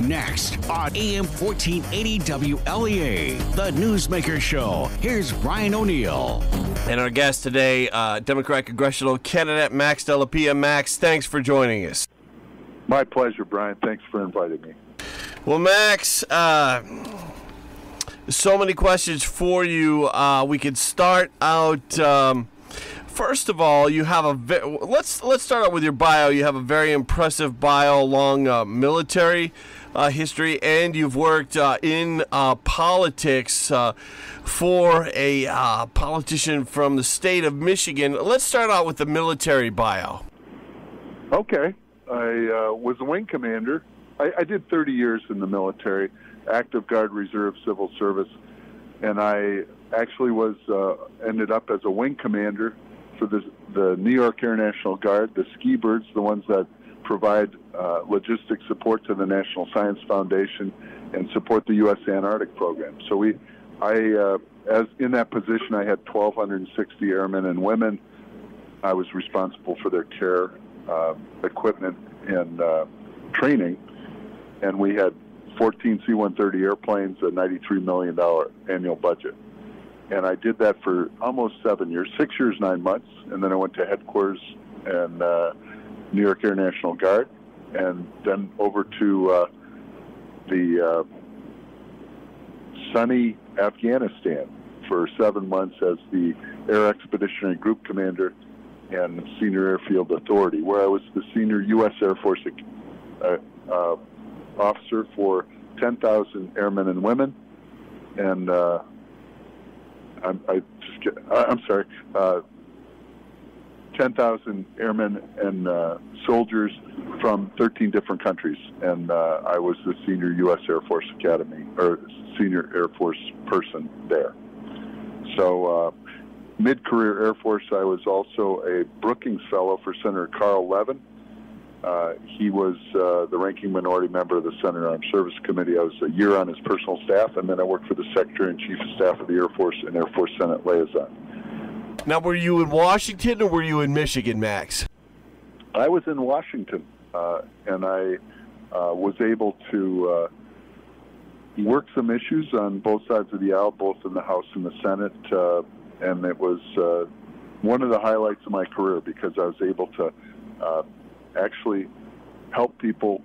Next on AM 1480 WLEA, the Newsmaker Show. Here's Brian O'Neill. And our guest today, Democratic congressional candidate Max Della Pia. Max, thanks for joining us. My pleasure, Brian. Thanks for inviting me. Well, Max, so many questions for you. We could start out. First of all, you have let's start out with your bio. You have a very impressive bio, long military history, and you've worked in politics for a politician from the state of Michigan. Let's start out with the military bio. Okay. I was a wing commander. I did 30 years in the military, active guard, reserve, civil service, and I actually ended up as a wing commander for the New York Air National Guard, the Ski Birds, the ones that provide logistic support to the National Science Foundation and support the U.S. Antarctic program. So as in that position, I had 1,260 airmen and women. I was responsible for their care, equipment, and training. And we had 14 C-130 airplanes, a $93 million annual budget. And I did that for almost 7 years, 6 years, 9 months. And then I went to headquarters and New York Air National Guard, and then over to the sunny Afghanistan for 7 months as the Air Expeditionary Group Commander and Senior Airfield Authority, where I was the senior U.S. Air Force officer for 10,000 airmen and women, and 10,000 airmen and soldiers from 13 different countries, and I was the senior U.S. Air Force Academy, or senior Air Force person there. So mid-career Air Force, I was also a Brookings Fellow for Senator Carl Levin. He was the ranking minority member of the Senate Armed Service Committee. I was a year on his personal staff, and then I worked for the Secretary and Chief of Staff of the Air Force and Air Force Senate Liaison. Now, were you in Washington or were you in Michigan, Max? I was in Washington, and I was able to work some issues on both sides of the aisle, both in the House and the Senate, and it was one of the highlights of my career because I was able to actually help people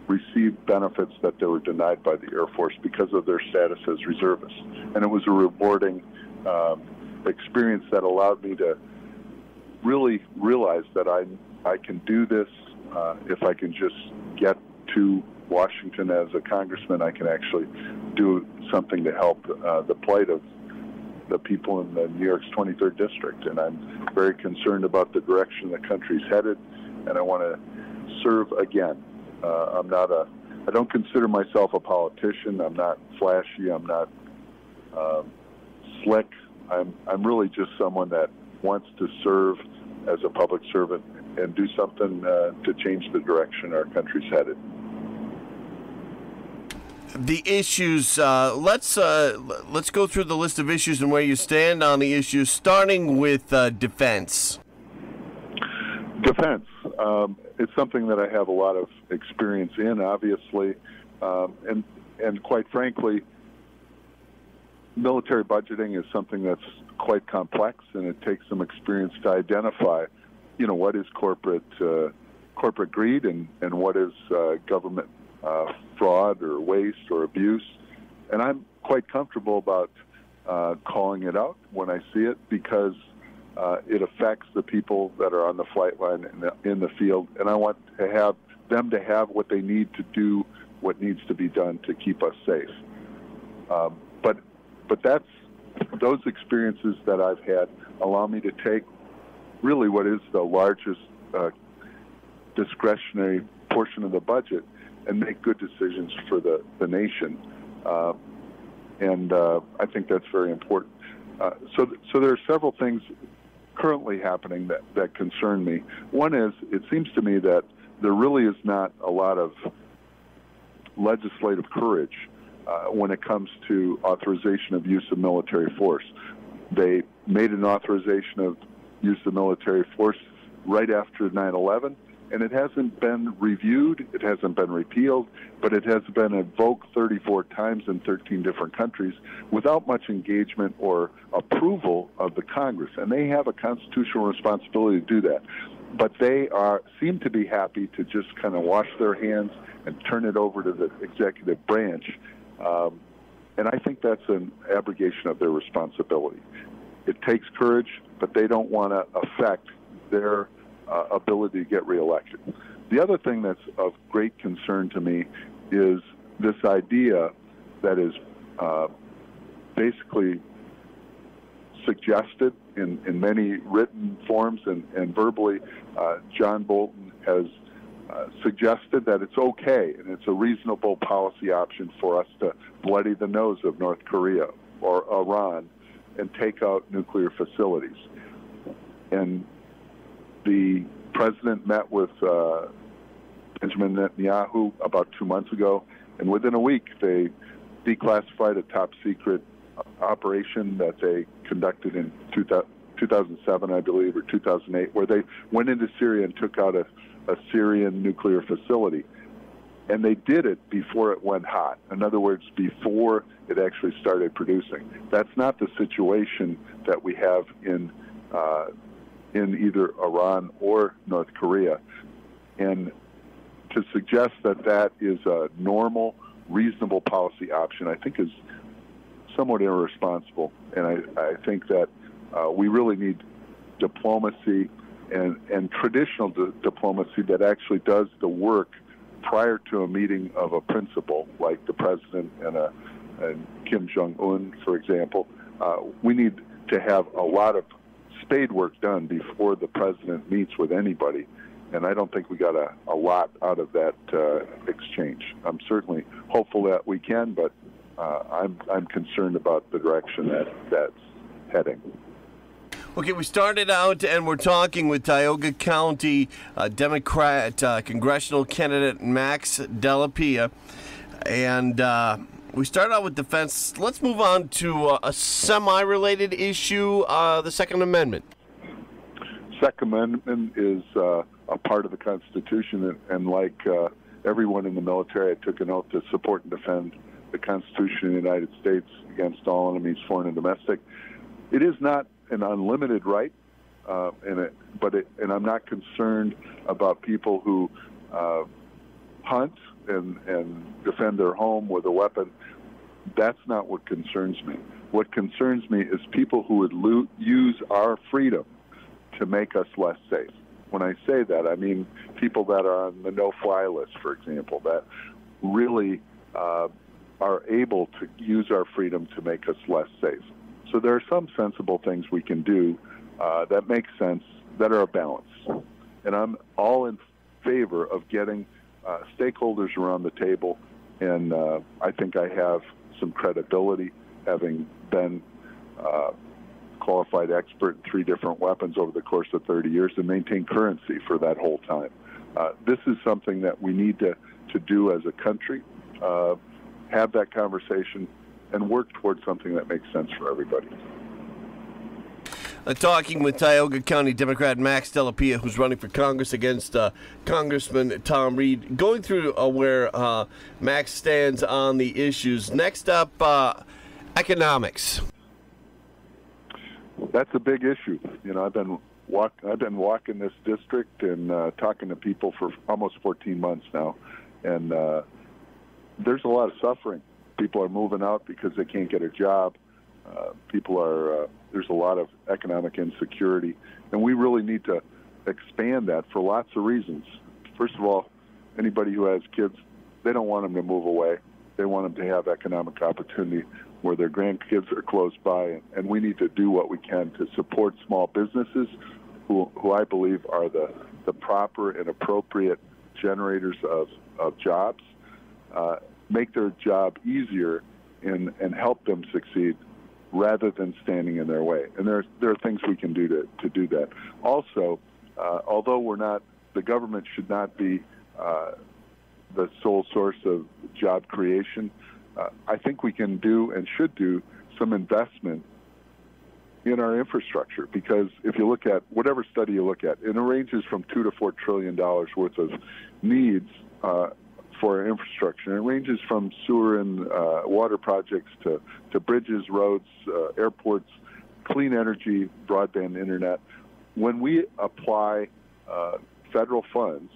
receive benefits that they were denied by the Air Force because of their status as reservists. And it was a rewarding experience that allowed me to really realize that I can do this. If I can just get to Washington as a congressman, I can actually do something to help the plight of the people in the New York's 23rd District. And I'm very concerned about the direction the country's headed, and I want to serve again. I don't consider myself a politician. I'm not flashy. I'm not slick. I'm really just someone that wants to serve as a public servant and do something to change the direction our country's headed. The issues. Let's go through the list of issues and where you stand on the issues, starting with defense. Defense. It's something that I have a lot of experience in, obviously, and quite frankly, military budgeting is something that's quite complex, and it takes some experience to identify, what is corporate greed and what is government fraud or waste or abuse. And I'm quite comfortable about calling it out when I see it because it affects the people that are on the flight line in the field, and I want to have them to have what they need to do what needs to be done to keep us safe. But those experiences that I've had allow me to take really what is the largest discretionary portion of the budget and make good decisions for the nation. And I think that's very important. So there are several things currently happening that concern me. One is, it seems to me that there really is not a lot of legislative courage when it comes to authorization of use of military force. They made an authorization of use of military force right after 9/11, and it hasn't been reviewed, it hasn't been repealed, but it has been invoked 34 times in 13 different countries without much engagement or approval of the Congress. And they have a constitutional responsibility to do that. But they seem to be happy to just kind of wash their hands and turn it over to the executive branch. And I think that's an abrogation of their responsibility. It takes courage, but they don't want to affect their ability to get reelected. The other thing that's of great concern to me is this idea that is basically suggested in many written forms and verbally. John Bolton has suggested that it's okay and it's a reasonable policy option for us to bloody the nose of North Korea or Iran and take out nuclear facilities. And the president met with Benjamin Netanyahu about 2 months ago, and within a week they declassified a top-secret operation that they conducted in 2007, I believe, or 2008, where they went into Syria and took out a Syrian nuclear facility. And they did it before it went hot. In other words, before it actually started producing. That's not the situation that we have in either Iran or North Korea. And to suggest that that is a normal, reasonable policy option, I think is somewhat irresponsible. And I think that we really need diplomacy and traditional diplomacy that actually does the work prior to a meeting of a principal, like the president and Kim Jong-un, for example. We need to have a lot of spade work done before the president meets with anybody, and I don't think we got a lot out of that exchange. I'm certainly hopeful that we can, but I'm concerned about the direction that's heading. Okay, we started out and we're talking with Tioga County Democrat congressional candidate Max Della Pia, and we started out with defense. Let's move on to a semi-related issue, the Second Amendment. Second Amendment is a part of the Constitution, and like everyone in the military, I took an oath to support and defend the Constitution of the United States against all enemies, foreign and domestic. It is not an unlimited right, and I'm not concerned about people who hunt and defend their home with a weapon. That's not what concerns me. What concerns me is people who would use our freedom to make us less safe. When I say that, I mean people that are on the no-fly list, for example, that really are able to use our freedom to make us less safe. So there are some sensible things we can do that make sense, that are a balance. And I'm all in favor of getting stakeholders around the table, and I think I have some credibility, having been qualified expert in 3 different weapons over the course of 30 years and maintain currency for that whole time. This is something that we need to do as a country, have that conversation, and work towards something that makes sense for everybody. Talking with Tioga County Democrat Max Della Pia, who's running for Congress against Congressman Tom Reed. Going through where Max stands on the issues. Next up, economics. That's a big issue. You know, I've been walking this district and talking to people for almost 14 months now, and there's a lot of suffering. People are moving out because they can't get a job. There's a lot of economic insecurity, and we really need to expand that for lots of reasons. First of all, anybody who has kids, they don't want them to move away. They want them to have economic opportunity where their grandkids are close by, and we need to do what we can to support small businesses who I believe are the proper and appropriate generators of jobs, make their job easier and help them succeed rather than standing in their way. And there are things we can do to do that. Also, although the government should not be the sole source of job creation, I think we can do and should do some investment in our infrastructure, because if you look at whatever study you look at, it ranges from $2 to $4 trillion worth of needs for infrastructure. It ranges from sewer and water projects to bridges, roads, airports, clean energy, broadband internet. When we apply federal funds,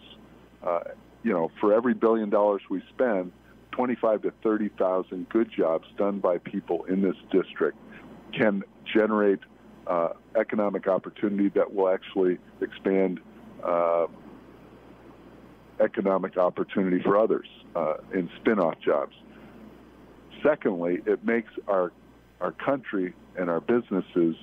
for every $1 billion we spend, 25 to 30,000 good jobs done by people in this district can generate economic opportunity that will actually expand economic opportunity for others in spin-off jobs. Secondly, it makes our country and our businesses,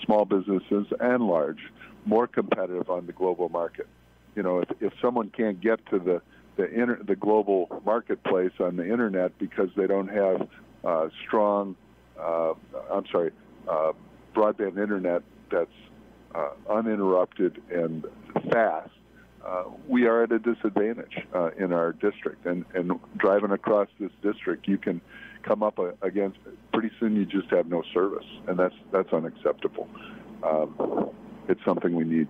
small businesses and large, more competitive on the global market. If someone can't get to the global marketplace on the internet because they don't have strong broadband internet that's uninterrupted and fast, we are at a disadvantage in our district. And driving across this district, you can come up against, pretty soon you just have no service, and that's unacceptable. It's something we need.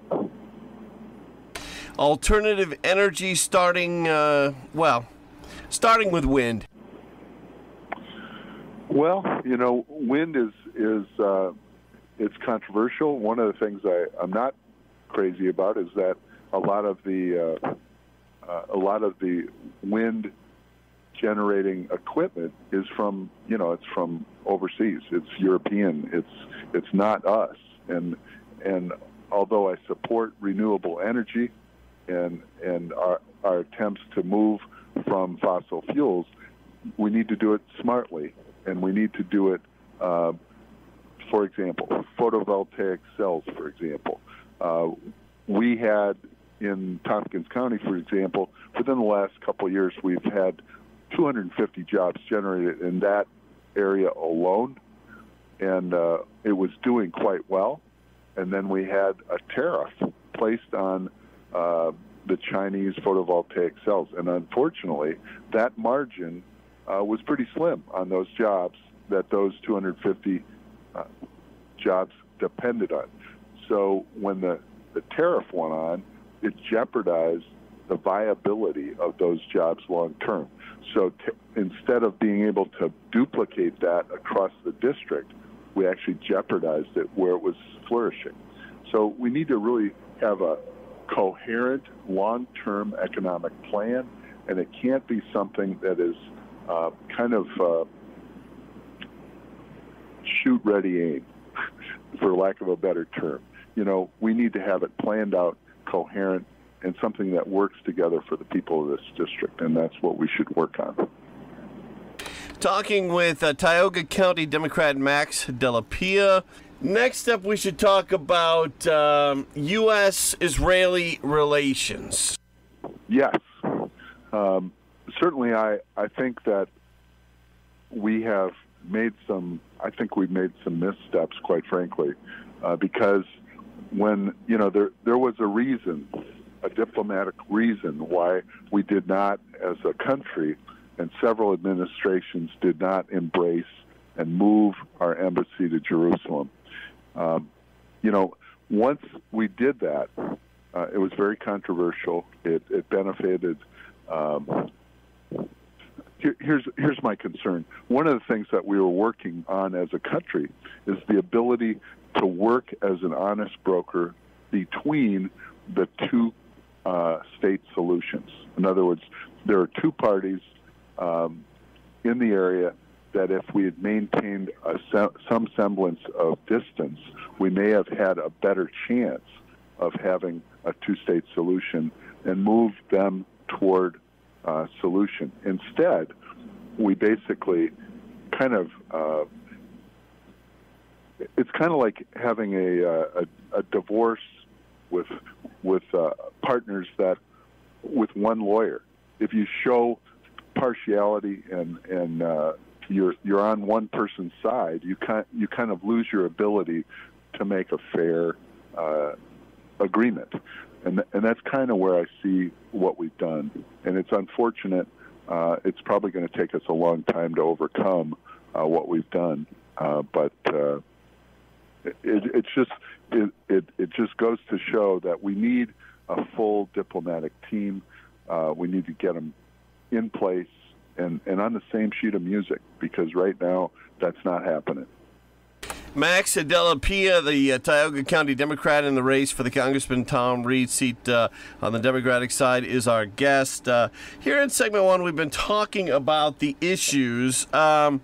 Alternative energy starting with wind. Well, wind is it's controversial. One of the things I'm not crazy about is that a lot of the wind generating equipment is from it's from overseas. It's European. It's not us. And although I support renewable energy and our attempts to move from fossil fuels, we need to do it smartly, and we need to do it. For example, photovoltaic cells. For example, we had in Tompkins County, for example, within the last couple of years, we've had 250 jobs generated in that area alone, and it was doing quite well. And then we had a tariff placed on the Chinese photovoltaic cells, and unfortunately, that margin was pretty slim on those jobs that those 250 jobs depended on. So when the tariff went on, it jeopardized the viability of those jobs long term. So instead of being able to duplicate that across the district, we actually jeopardized it where it was flourishing. So we need to really have a coherent long-term economic plan, and it can't be something that is shoot, ready, aim, for lack of a better term. We need to have it planned out, coherent, and something that works together for the people of this district, and that's what we should work on. Talking with Tioga County Democrat Max Della Pia. Next up, we should talk about U.S.-Israeli relations. Yes. Certainly, I think that we've made some missteps, quite frankly, because when, there was a reason, a diplomatic reason why we did not, as a country, and several administrations did not embrace and move our embassy to Jerusalem. Once we did that, it was very controversial. It benefited. Here's my concern. One of the things that we were working on as a country is the ability to work as an honest broker between the two state solutions. In other words, there are two parties in the area that if we had maintained some semblance of distance, we may have had a better chance of having a two-state solution and move them toward a solution. Instead, we basically it's kind of like having a divorce with partners that with one lawyer. If you show partiality and you're on one person's side, you kind of lose your ability to make a fair agreement, and that's kind of where I see what we've done, and it's unfortunate. It's probably going to take us a long time to overcome what we've done, but It just goes to show that we need a full diplomatic team. We need to get them in place and on the same sheet of music, because right now that's not happening. Max Della Pia, the Tioga County Democrat in the race for the Congressman Tom Reed seat on the Democratic side, is our guest. Here in segment one, we've been talking about the issues. I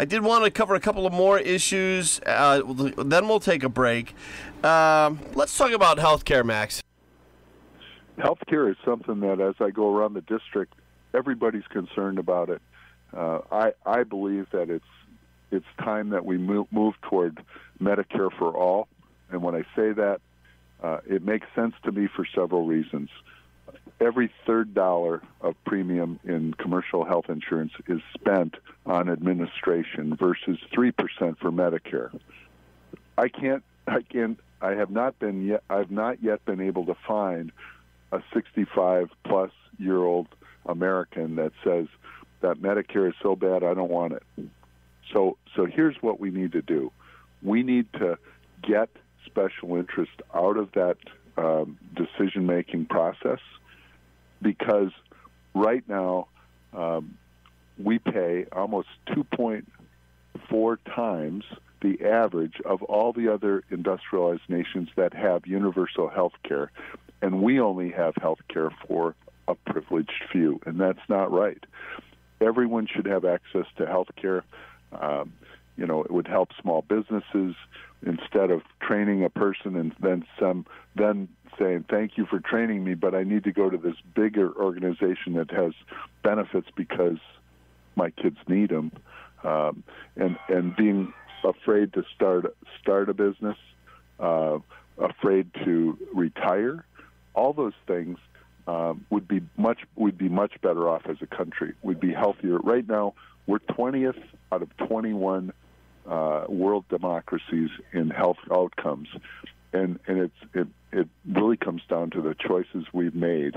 did want to cover a couple of more issues, then we'll take a break. Let's talk about health care, Max. Healthcare is something that, as I go around the district, everybody's concerned about it. I believe that it's time that we move toward Medicare for all. And when I say that, it makes sense to me for several reasons. Every third dollar of premium in commercial health insurance is spent on administration versus 3% for Medicare. I've not yet been able to find a 65-plus-year-old American that says that Medicare is so bad I don't want it. So here's what we need to do. We need to get special interest out of that decision-making process, because right now we pay almost 2.4 times the average of all the other industrialized nations that have universal health care, and we only have health care for a privileged few, and that's not right. Everyone should have access to health care. It would help small businesses. Instead of training a person and then saying, thank you for training me, but I need to go to this bigger organization that has benefits because my kids need them, and being afraid to start a business, afraid to retire, all those things would be much better off as a country. We'd be healthier. Right now, we're 20th out of 21 world democracies in health outcomes, and it really comes down to the choices we've made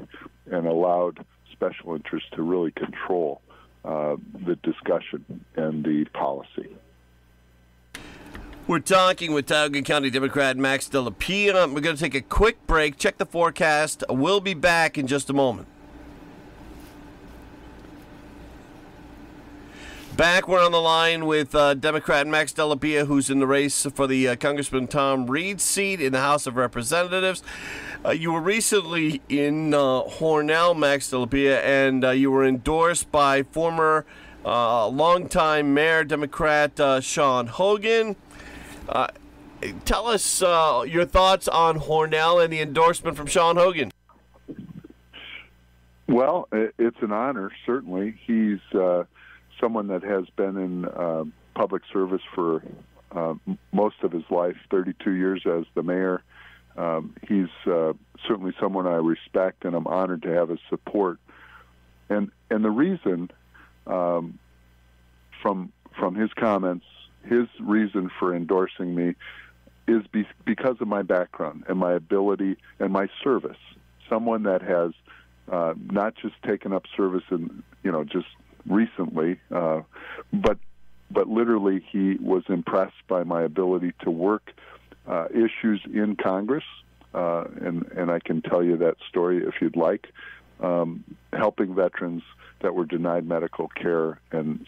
and allowed special interests to really control the discussion and the policy. We're talking with Tioga County Democrat Max Della Pia. We're going to take a quick break, check the forecast. We'll be back in just a moment. Back, we're on the line with Democrat Max Della Pia, who's in the race for the Congressman Tom Reed seat in the House of Representatives. You were recently in Hornell, Max Della Pia, and you were endorsed by former longtime Mayor Democrat Sean Hogan. Tell us your thoughts on Hornell and the endorsement from Sean Hogan. Well, it's an honor, certainly. He's someone that has been in public service for most of his life, 32 years as the mayor. He's certainly someone I respect, and I'm honored to have his support. And the reason, from his comments, his reason for endorsing me is because of my background and my ability and my service. Someone that has not just taken up service in, just recently, but literally he was impressed by my ability to work issues in Congress, and I can tell you that story if you'd like, helping veterans that were denied medical care and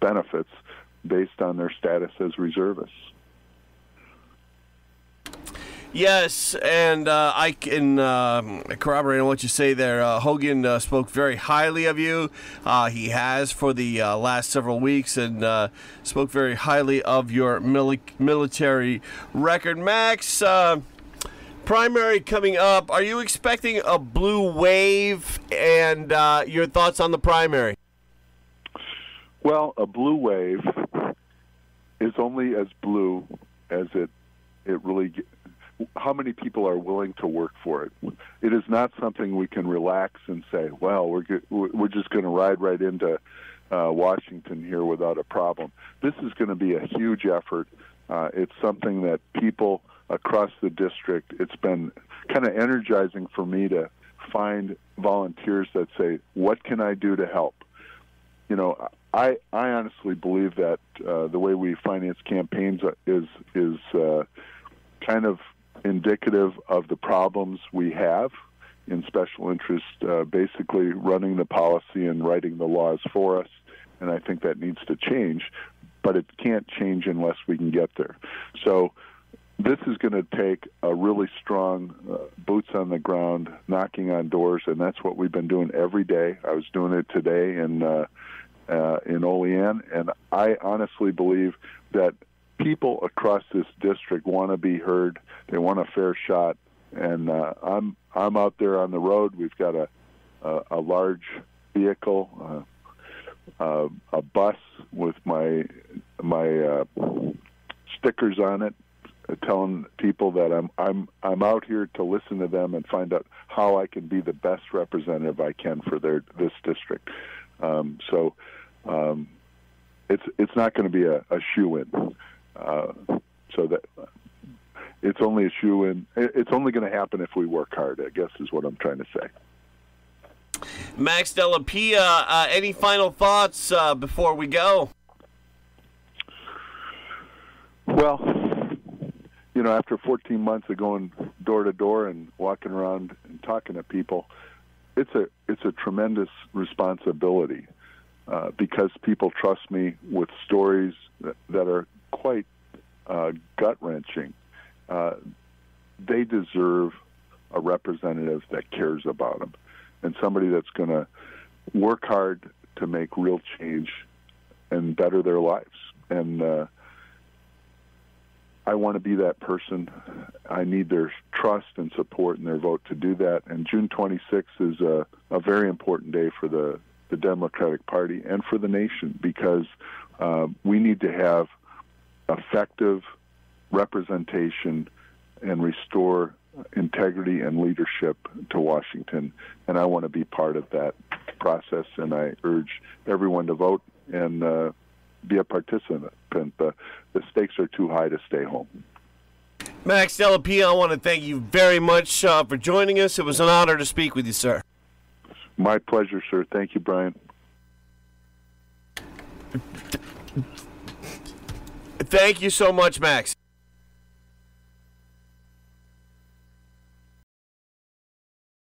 benefits based on their status as reservists. Yes, and I can corroborate on what you say there. Hogan spoke very highly of you. He has for the last several weeks, and spoke very highly of your military record. Max, primary coming up. Are you expecting a blue wave, and your thoughts on the primary? Well, a blue wave is only as blue as it really how many people are willing to work for it. It is not something we can relax and say, well, we're just going to ride right into Washington here without a problem. This is going to be a huge effort. It's something that people across the district, it's been kind of energizing for me to find volunteers that say, what can I do to help? I honestly believe that the way we finance campaigns is kind of indicative of the problems we have in special interest, basically running the policy and writing the laws for us. And I think that needs to change, but it can't change unless we can get there. So this is going to take a really strong boots on the ground, knocking on doors, and that's what we've been doing every day. I was doing it today in Wlea, and I honestly believe that people across this district want to be heard. They want a fair shot, and I'm out there on the road. We've got a large vehicle, a bus with my stickers on it, telling people that I'm out here to listen to them and find out how I can be the best representative I can for this district. So it's not going to be a shoe-in. So that it's only a shoe-in. It's only going to happen if we work hard, I guess, is what I'm trying to say. Max Della Pia, any final thoughts before we go? Well, after 14 months of going door to door and walking around and talking to people, it's a tremendous responsibility because people trust me with stories that are quite gut-wrenching. They deserve a representative that cares about them and somebody that's going to work hard to make real change and better their lives. And I want to be that person. I need their trust and support and their vote to do that. And June 26th is a very important day for the Democratic Party and for the nation because we need to have effective representation and restore integrity and leadership to Washington. And I want to be part of that process, and I urge everyone to vote and be a participant. The stakes are too high to stay home. Max Della Pia, I want to thank you very much for joining us. It was an honor to speak with you, sir. My pleasure, sir. Thank you, Brian. Thank you so much, Max.